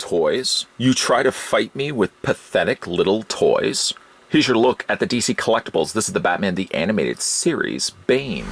toys. You try to fight me with pathetic little toys. Here's your look at the DC Collectibles. This is the Batman the Animated Series, Bane.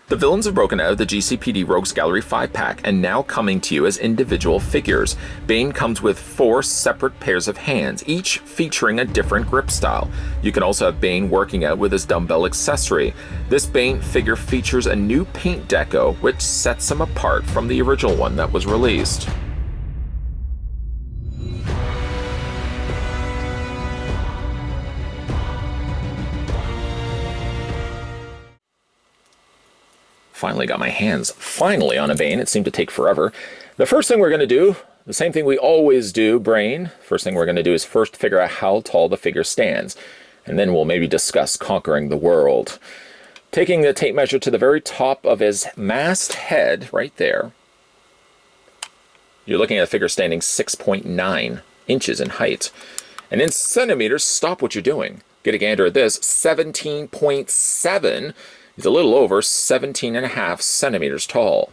The villains have broken out of the GCPD Rogues Gallery 5-pack and now coming to you as individual figures. Bane comes with 4 separate pairs of hands, each featuring a different grip style. You can also have Bane working out with his dumbbell accessory. This Bane figure features a new paint deco, which sets him apart from the original one that was released. Finally got my hands finally on a Bane. It seemed to take forever. The first thing we're going to do, the same thing we always do, brain. First thing we're going to do is first figure out how tall the figure stands. And then we'll maybe discuss conquering the world. Taking the tape measure to the very top of his mast head, right there. You're looking at a figure standing 6.9 inches in height. And in centimeters, stop what you're doing. Get a gander at this, 17.7. He's a little over 17.5 centimeters tall.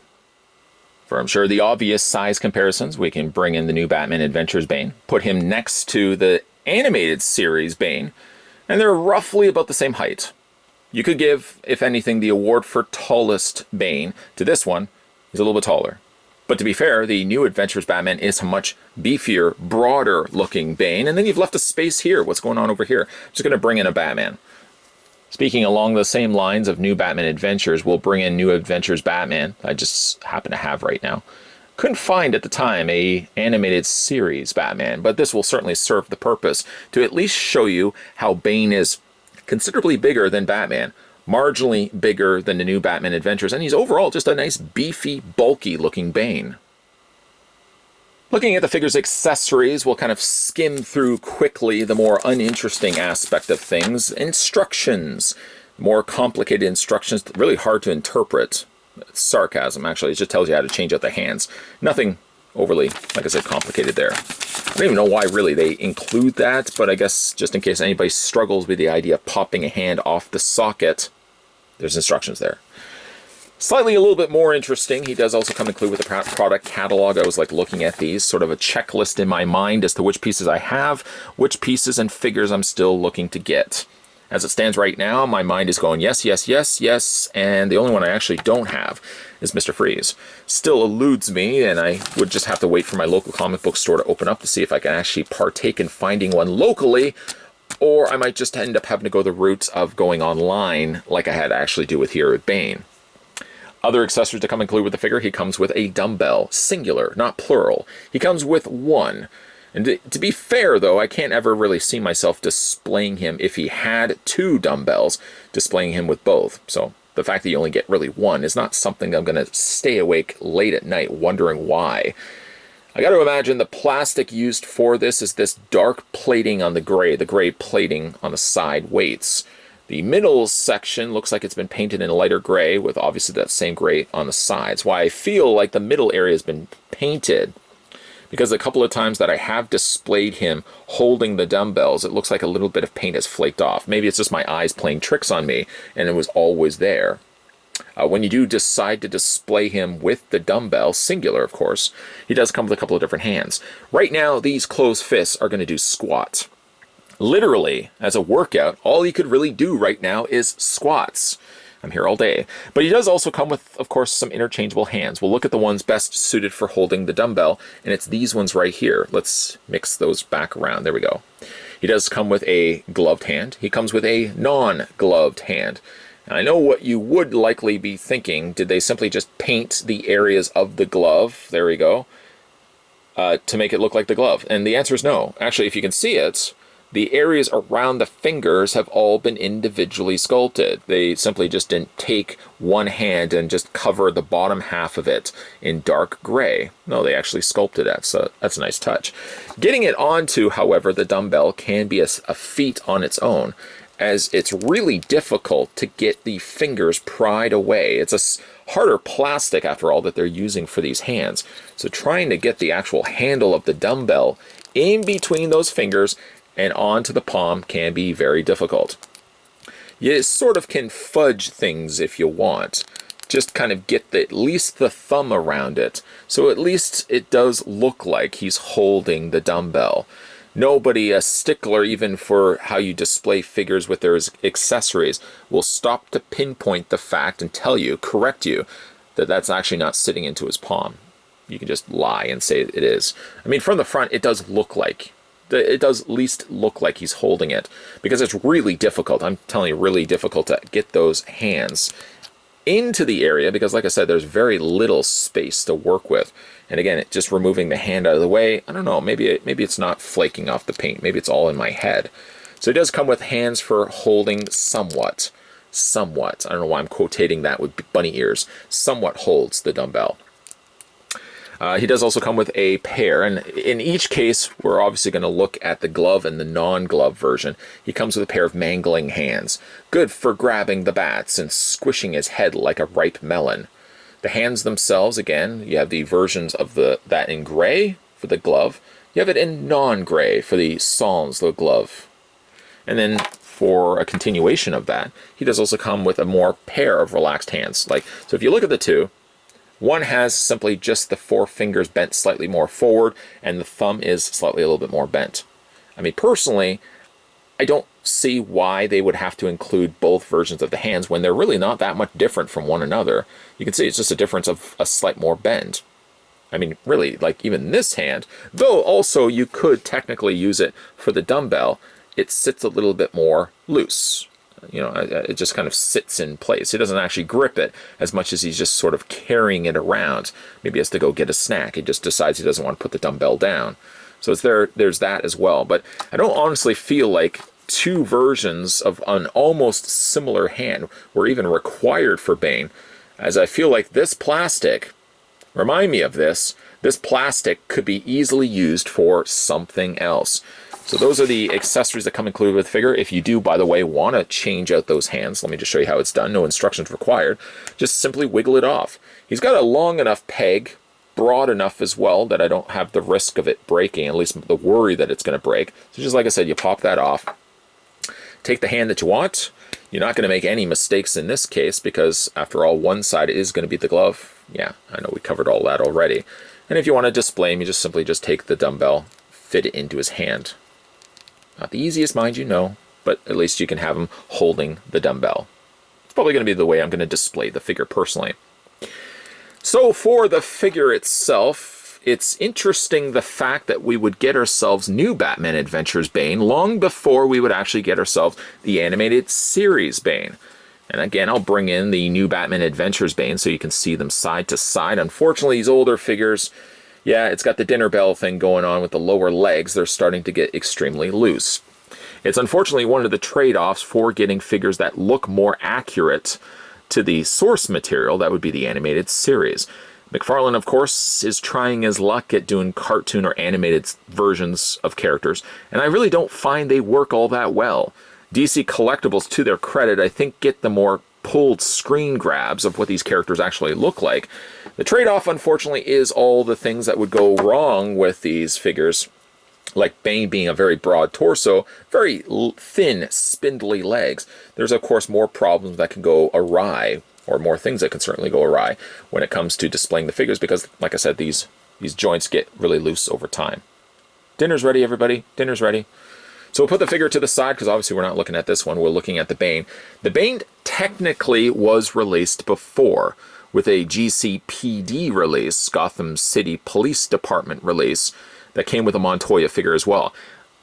For I'm sure the obvious size comparisons, we can bring in the new Batman Adventures Bane, put him next to the animated series Bane, and they're roughly about the same height. You could give, if anything, the award for tallest Bane to this one. He's a little bit taller. But to be fair, the new Adventures Batman is a much beefier, broader looking Bane, and then you've left a space here. What's going on over here? I'm just going to bring in a Batman. Speaking along the same lines of new Batman Adventures, we'll bring in new Adventures Batman. I just happen to have right now. Couldn't find at the time a animated series Batman, but this will certainly serve the purpose to at least show you how Bane is considerably bigger than Batman, marginally bigger than the new Batman Adventures, and he's overall just a nice beefy, bulky looking Bane. Looking at the figure's accessories, we'll kind of skim through quickly the more uninteresting aspect of things. Instructions. More complicated instructions, really hard to interpret. It's sarcasm, actually. It just tells you how to change out the hands. Nothing overly, like I said, complicated there. I don't even know why really they include that, but I guess just in case anybody struggles with the idea of popping a hand off the socket, there's instructions there. Slightly a little bit more interesting, he does also come include with a product catalog. I was like looking at these, sort of a checklist in my mind as to which pieces I have, which pieces and figures I'm still looking to get. As it stands right now, my mind is going yes, yes, yes, yes, and the only one I actually don't have is Mr. Freeze. Still eludes me, and I would just have to wait for my local comic book store to open up to see if I can actually partake in finding one locally, or I might just end up having to go the route of going online like I had to actually do with here with Bane. Other accessories to come include with the figure, he comes with a dumbbell, singular, not plural. He comes with one. And to be fair, though, I can't ever really see myself displaying him if he had 2 dumbbells, displaying him with both. So the fact that you only get really one is not something I'm going to stay awake late at night wondering why. I got to imagine the plastic used for this is this dark plating on the gray plating on the side weights. The middle section looks like it's been painted in a lighter gray with obviously that same gray on the sides. Why I feel like the middle area has been painted because a couple of times that I have displayed him holding the dumbbells, it looks like a little bit of paint has flaked off. Maybe it's just my eyes playing tricks on me and it was always there. When you do decide to display him with the dumbbell, singular of course, he does come with a couple of different hands. Right now, these closed fists are going to do squats. Literally, as a workout, all he could really do right now is squats. I'm here all day. But he does also come with, of course, some interchangeable hands. We'll look at the ones best suited for holding the dumbbell, and it's these ones right here. Let's mix those back around. There we go. He does come with a gloved hand. He comes with a non-gloved hand. And I know what you would likely be thinking. Did they simply just paint the areas of the glove? There we go. To make it look like the glove? And the answer is no. Actually, if you can see it, the areas around the fingers have all been individually sculpted. They simply just didn't take one hand and just cover the bottom half of it in dark gray. No, they actually sculpted that, so that's a nice touch. Getting it onto, however, the dumbbell can be a feat on its own, as it's really difficult to get the fingers pried away. It's a harder plastic, after all, that they're using for these hands. So trying to get the actual handle of the dumbbell in between those fingers and onto the palm can be very difficult. You sort of can fudge things if you want. Just kind of get at least the thumb around it. So at least it does look like he's holding the dumbbell. Nobody, a stickler even for how you display figures with their accessories, will stop to pinpoint the fact and tell you, correct you, that that's actually not sitting into his palm. You can just lie and say it is. I mean, from the front, it does look like, it does at least look like he's holding it, because it's really difficult. I'm telling you, really difficult to get those hands into the area, because like I said, there's very little space to work with. And again, just removing the hand out of the way, I don't know, maybe it's not flaking off the paint. Maybe it's all in my head. So it does come with hands for holding somewhat. Somewhat. I don't know why I'm quotating that with bunny ears. Somewhat holds the dumbbell. He does also come with a pair, and in each case, we're obviously going to look at the glove and the non-glove version. He comes with a pair of mangling hands, good for grabbing the bats and squishing his head like a ripe melon. The hands themselves, again, you have the versions of that in gray for the glove. You have it in non-gray for the sans the glove. And then for a continuation of that, he does also come with a more pair of relaxed hands. So if you look at the two, one has simply just the 4 fingers bent slightly more forward, and the thumb is slightly a little bit more bent. I mean, personally, I don't see why they would have to include both versions of the hands when they're really not that much different from one another. You can see it's just a difference of a slight more bend. I mean, really, like even this hand, though also you could technically use it for the dumbbell, it sits a little bit more loose. You know, it just kind of sits in place. He doesn't actually grip it as much as he's just sort of carrying it around. Maybe he has to go get a snack. He just decides he doesn't want to put the dumbbell down. So there's that as well. But I don't honestly feel like 2 versions of an almost similar hand were even required for Bane, as I feel like this plastic, remind me of this plastic could be easily used for something else. So those are the accessories that come included with the figure. If you do, by the way, want to change out those hands, let me just show you how it's done. No instructions required. Just simply wiggle it off. He's got a long enough peg, broad enough as well, that I don't have the risk of it breaking, at least the worry that it's going to break. So just like I said, you pop that off. Take the hand that you want. You're not going to make any mistakes in this case, because after all, one side is going to be the glove. Yeah, I know we covered all that already. And if you want to display him, you just simply take the dumbbell, fit it into his hand. Not the easiest, mind you, no, but at least you can have him holding the dumbbell. It's probably going to be the way I'm going to display the figure personally. So for the figure itself, it's interesting the fact that we would get ourselves new Batman Adventures Bane long before we would actually get ourselves the animated series Bane. And again, I'll bring in the new Batman Adventures Bane so you can see them side to side. Unfortunately, these older figures, yeah, it's got the dinner bell thing going on with the lower legs. They're starting to get extremely loose. It's unfortunately one of the trade-offs for getting figures that look more accurate to the source material. That would be the animated series. McFarlane, of course, is trying his luck at doing cartoon or animated versions of characters, and I really don't find they work all that well. DC Collectibles, to their credit, I think get the more pulled screen grabs of what these characters actually look like. The trade-off, unfortunately, is all the things that would go wrong with these figures, like Bane being a very broad torso, very thin, spindly legs. There's, of course, more problems that can go awry, or more things that can certainly go awry when it comes to displaying the figures, because, like I said, these joints get really loose over time. Dinner's ready, everybody. Dinner's ready. So we'll put the figure to the side, because obviously we're not looking at this one. We're looking at the Bane. The Bane technically was released before, with a GCPD release, Gotham City Police Department release, that came with a Montoya figure as well.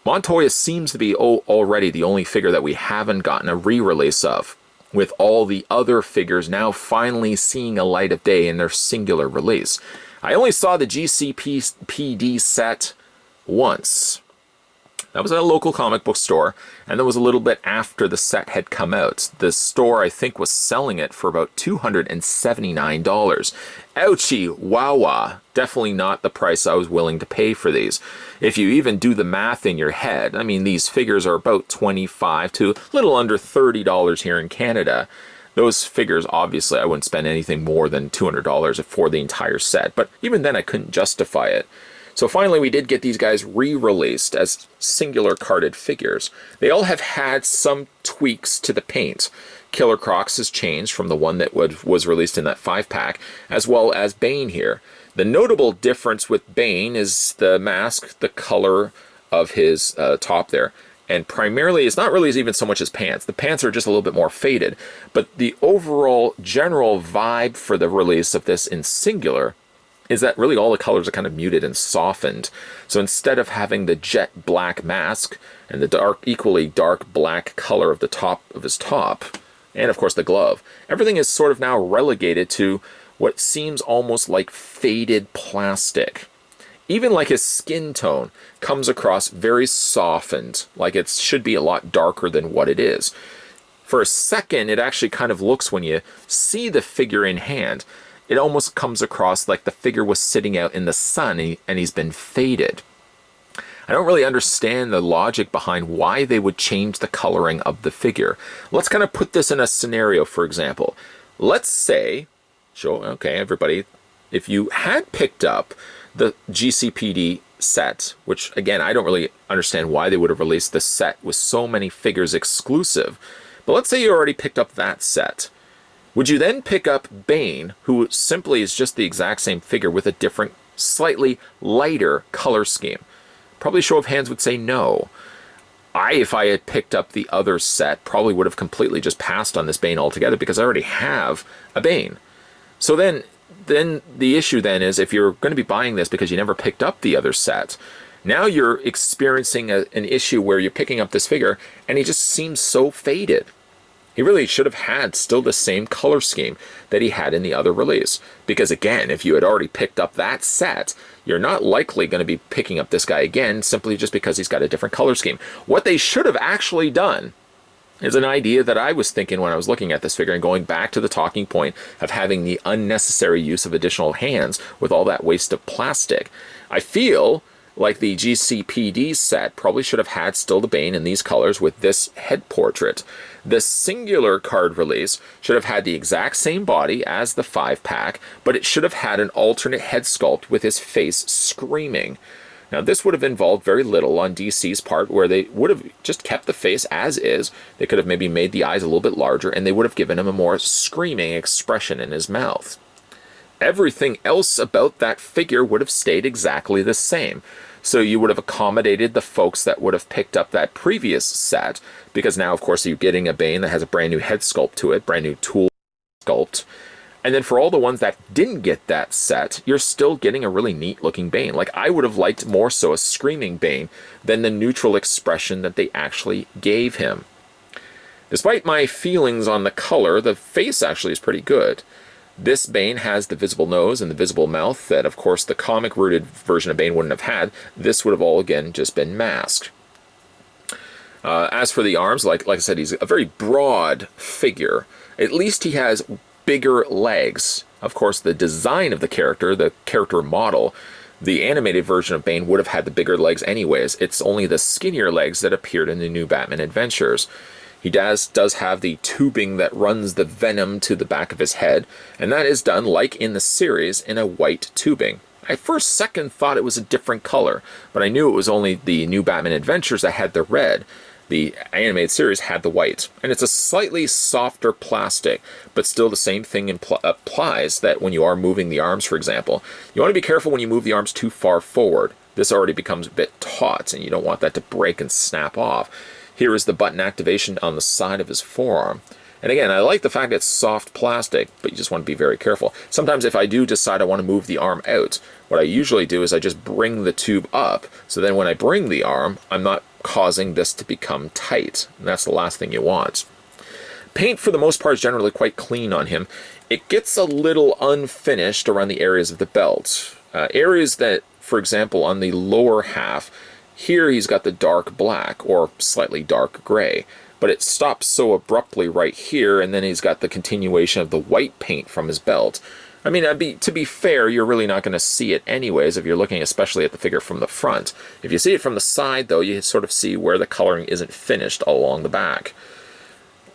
Montoya seems to be already the only figure that we haven't gotten a re-release of, with all the other figures now finally seeing a light of day in their singular release. I only saw the GCPD set once. That was at a local comic book store, and that was a little bit after the set had come out. The store, I think, was selling it for about $279. Ouchie, wah-wah. Definitely not the price I was willing to pay for these. If you even do the math in your head, I mean, these figures are about $25 to a little under $30 here in Canada. Those figures, obviously, I wouldn't spend anything more than $200 for the entire set, but even then I couldn't justify it. So finally, we did get these guys re-released as singular carded figures. They all have had some tweaks to the paint. Killer Crocs has changed from the one that was released in that 5-pack, as well as Bane here. The notable difference with Bane is the mask, the color of his top there. And primarily, it's not really even so much his pants. The pants are just a little bit more faded. But the overall general vibe for the release of this in singular is that really all the colors are kind of muted and softened. So instead of having the jet black mask and the equally dark black color of the top of his top, and of course the glove, everything is sort of now relegated to what seems almost like faded plastic. Even like his skin tone comes across very softened, like it should be a lot darker than what it is. For a second, it actually kind of looks, when you see the figure in hand, it almost comes across like the figure was sitting out in the sun and he's been faded. I don't really understand the logic behind why they would change the coloring of the figure. Let's kind of put this in a scenario, for example. Let's say, okay, everybody, if you had picked up the GCPD set, which again, I don't really understand why they would have released the set with so many figures exclusive, but let's say you already picked up that set. Would you then pick up Bane, who simply is just the exact same figure with a different, slightly lighter color scheme? Probably show of hands would say no. If I had picked up the other set, probably would have completely just passed on this Bane altogether because I already have a Bane. So then the issue then is, if you're going to be buying this because you never picked up the other set, now you're experiencing an issue where you're picking up this figure and he just seems so faded. He really should have had still the same color scheme that he had in the other release. Because again, if you had already picked up that set, you're not likely going to be picking up this guy again simply just because he's got a different color scheme. What they should have actually done is an idea that I was thinking when I was looking at this figure and going back to the talking point of having the unnecessary use of additional hands with all that waste of plastic. I feel like the GCPD set probably should have had still the Bane in these colors with this head portrait. The singular card release should have had the exact same body as the 5-pack, but it should have had an alternate head sculpt with his face screaming. Now, this would have involved very little on DC's part, where they would have just kept the face as is. They could have maybe made the eyes a little bit larger, and they would have given him a more screaming expression in his mouth. Everything else about that figure would have stayed exactly the same. So you would have accommodated the folks that would have picked up that previous set, because now, of course, you're getting a Bane that has a brand new head sculpt to it, brand new tool sculpt. And then for all the ones that didn't get that set, you're still getting a really neat looking Bane. Like, I would have liked more so a screaming Bane than the neutral expression that they actually gave him. Despite my feelings on the color, the face actually is pretty good. This Bane has the visible nose and the visible mouth that, of course, the comic-rooted version of Bane wouldn't have had. This would have all, again, just been masked. As for the arms, like I said, he's a very broad figure. At least he has bigger legs. Of course, the design of the character model, the animated version of Bane would have had the bigger legs anyways. It's only the skinnier legs that appeared in the new Batman Adventures. He does have the tubing that runs the venom to the back of his head, and that is done, like in the series, in a white tubing. I first second thought it was a different color, but I knew it was only the new Batman Adventures that had the red. The animated series had the white, and it's a slightly softer plastic, but still the same thing applies, that when you are moving the arms, for example, you want to be careful when you move the arms too far forward. This already becomes a bit taut, and you don't want that to break and snap off. Here is the button activation on the side of his forearm. And again, I like the fact it's soft plastic, but you just want to be very careful. Sometimes if I do decide I want to move the arm out, what I usually do is I just bring the tube up, so then when I bring the arm, I'm not causing this to become tight. And that's the last thing you want. Paint, for the most part, is generally quite clean on him. It gets a little unfinished around the areas of the belt. Areas that, for example, on the lower half, here he's got the dark black, or slightly dark gray, but it stops so abruptly right here, and then he's got the continuation of the white paint from his belt. I mean, to be fair, you're really not going to see it anyways if you're looking especially at the figure from the front. If you see it from the side, though, you sort of see where the coloring isn't finished all along the back.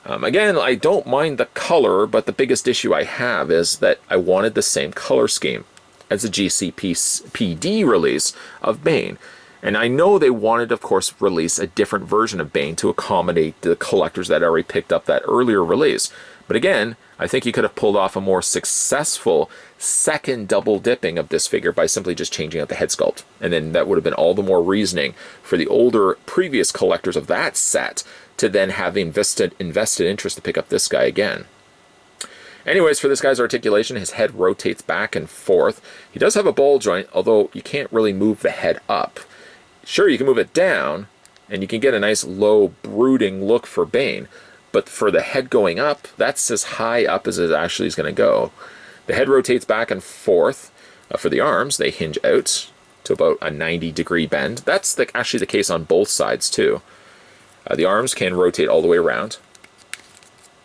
Again, I don't mind the color, but the biggest issue I have is that I wanted the same color scheme as a GCPD release of Bane. And I know they wanted, of course, release a different version of Bane to accommodate the collectors that already picked up that earlier release. But again, I think you could have pulled off a more successful second double dipping of this figure by simply just changing out the head sculpt. And then that would have been all the more reasoning for the older previous collectors of that set to then have invested interest to pick up this guy again. Anyways, for this guy's articulation, his head rotates back and forth. He does have a ball joint, although you can't really move the head up. Sure, you can move it down, and you can get a nice low brooding look for Bane, but for the head going up, that's as high up as it actually is going to go. The head rotates back and forth. For the arms, they hinge out to about a 90-degree bend. That's actually the case on both sides, too. The arms can rotate all the way around.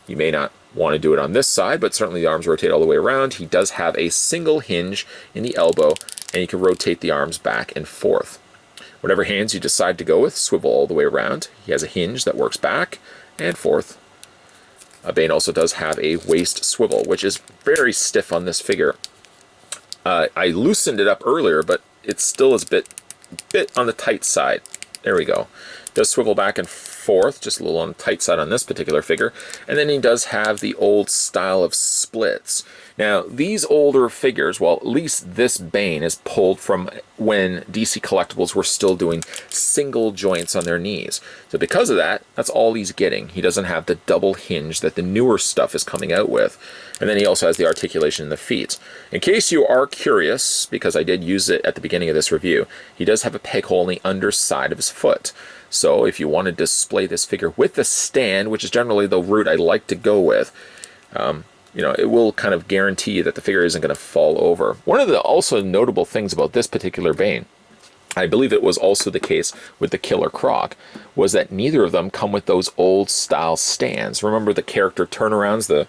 You may not want to do it on this side, but certainly the arms rotate all the way around. He does have a single hinge in the elbow, and you can rotate the arms back and forth. Whatever hands you decide to go with, swivel all the way around. He has a hinge that works back and forth. Bane also does have a waist swivel, which is very stiff on this figure. I loosened it up earlier, but it still is a bit on the tight side. There we go. It does swivel back and forth, just a little on the tight side on this particular figure. And then he does have the old style of splits. Now, these older figures, well, at least this Bane is pulled from when DC Collectibles were still doing single joints on their knees. So because of that, that's all he's getting. He doesn't have the double hinge that the newer stuff is coming out with. And then he also has the articulation in the feet. In case you are curious, because I did use it at the beginning of this review, he does have a peg hole in the underside of his foot. So if you want to display this figure with a stand, which is generally the route I like to go with, it will kind of guarantee you that the figure isn't going to fall over. One of the also notable things about this particular Bane, I believe it was also the case with the Killer Croc, was that neither of them come with those old style stands. Remember the character turnarounds, the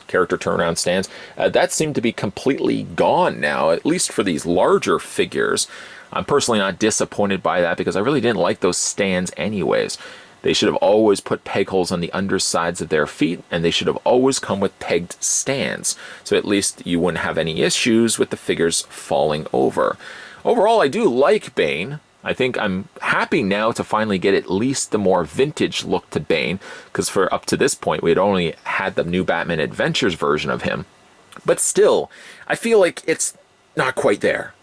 character turnaround stands? That seemed to be completely gone now, at least for these larger figures. I'm personally not disappointed by that because I really didn't like those stands anyways. They should have always put peg holes on the undersides of their feet, and they should have always come with pegged stands, so at least you wouldn't have any issues with the figures falling over. Overall, I do like Bane. I think I'm happy now to finally get at least the more vintage look to Bane, because for up to this point, we had only had the new Batman Adventures version of him. But still, I feel like it's not quite there.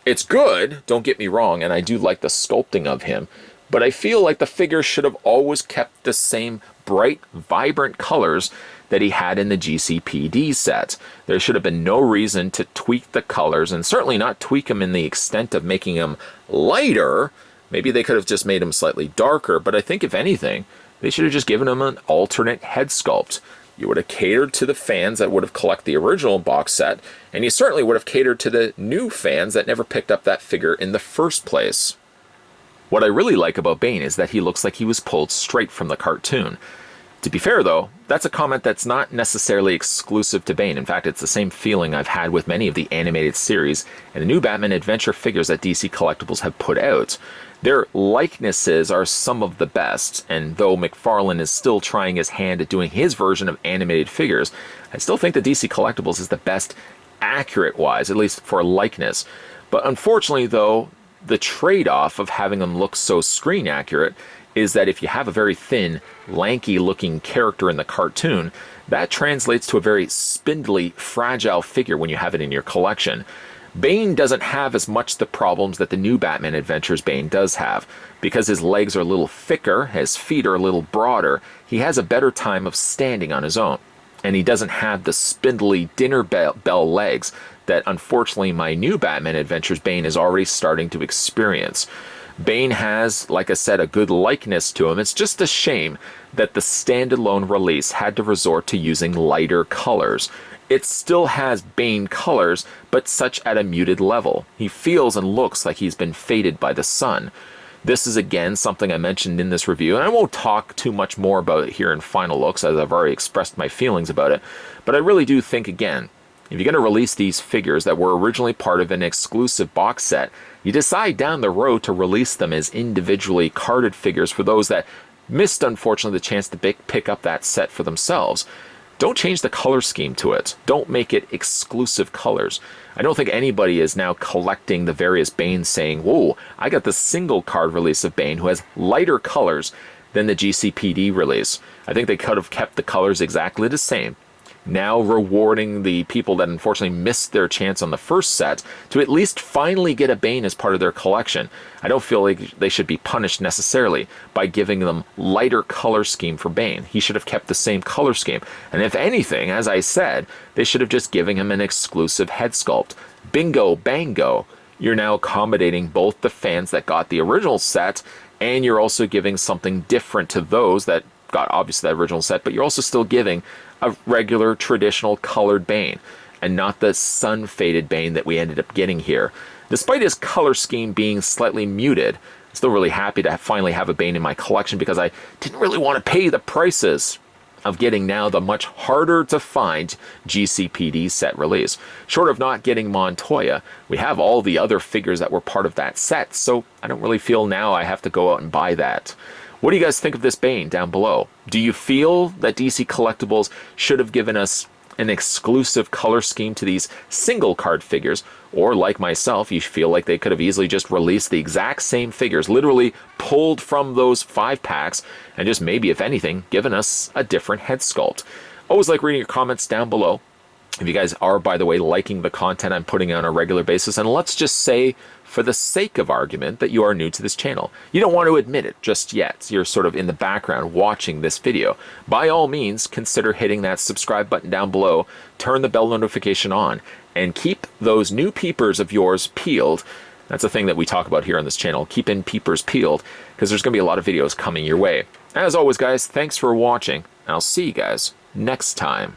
It's good, don't get me wrong, and I do like the sculpting of him, but I feel like the figure should have always kept the same bright, vibrant colors that he had in the GCPD set. There should have been no reason to tweak the colors, and certainly not tweak them in the extent of making them lighter. Maybe they could have just made them slightly darker, but I think if anything, they should have just given him an alternate head sculpt. You would have catered to the fans that would have collected the original box set, and you certainly would have catered to the new fans that never picked up that figure in the first place. What I really like about Bane is that he looks like he was pulled straight from the cartoon. To be fair though, that's a comment that's not necessarily exclusive to Bane. In fact, it's the same feeling I've had with many of the animated series and the new Batman Adventure figures that DC Collectibles have put out. Their likenesses are some of the best, and though McFarlane is still trying his hand at doing his version of animated figures, I still think that DC Collectibles is the best accurate-wise, at least for likeness. But unfortunately though, the trade-off of having them look so screen accurate is that if you have a very thin, lanky-looking character in the cartoon, that translates to a very spindly, fragile figure when you have it in your collection. Bane doesn't have as much the problems that the new Batman Adventures Bane does have. Because his legs are a little thicker, his feet are a little broader, he has a better time of standing on his own. And he doesn't have the spindly dinner bell legs that unfortunately my new Batman Adventures Bane is already starting to experience. Bane has, like I said, a good likeness to him. It's just a shame that the standalone release had to resort to using lighter colors. It still has Bane colors, but such at a muted level. He feels and looks like he's been faded by the sun. This is again something I mentioned in this review, and I won't talk too much more about it here in Final Looks, as I've already expressed my feelings about it, but I really do think, again, if you're going to release these figures that were originally part of an exclusive box set, you decide down the road to release them as individually carded figures for those that missed, unfortunately, the chance to pick up that set for themselves. don't change the color scheme to it. Don't make it exclusive colors. I don't think anybody is now collecting the various Banes saying, whoa, I got the single card release of Bane who has lighter colors than the GCPD release. I think they could have kept the colors exactly the same, now rewarding the people that unfortunately missed their chance on the first set to at least finally get a Bane as part of their collection. I don't feel like they should be punished necessarily by giving them lighter color scheme for Bane. He should have kept the same color scheme. And if anything, as I said, they should have just given him an exclusive head sculpt. Bingo, bango. You're now accommodating both the fans that got the original set, and you're also giving something different to those that got obviously that original set, but you're also still giving a regular traditional colored Bane and not the sun faded Bane that we ended up getting here. Despite his color scheme being slightly muted, I'm still really happy to finally have a Bane in my collection because I didn't really want to pay the prices of getting now the much harder to find GCPD set release. Short of not getting Montoya, we have all the other figures that were part of that set, so I don't really feel now I have to go out and buy that. What do you guys think of this Bane down below? Do you feel that DC Collectibles should have given us an exclusive color scheme to these single card figures? Or like myself, you feel like they could have easily just released the exact same figures, literally pulled from those 5 packs, and just maybe, if anything, given us a different head sculpt? Always like reading your comments down below. If you guys are, by the way, liking the content I'm putting on a regular basis, and let's just say, for the sake of argument, that you are new to this channel. You don't want to admit it just yet. You're sort of in the background watching this video. By all means, consider hitting that subscribe button down below, turn the bell notification on, and keep those new peepers of yours peeled. That's a thing that we talk about here on this channel, keeping peepers peeled, because there's going to be a lot of videos coming your way. As always, guys, thanks for watching, and I'll see you guys next time.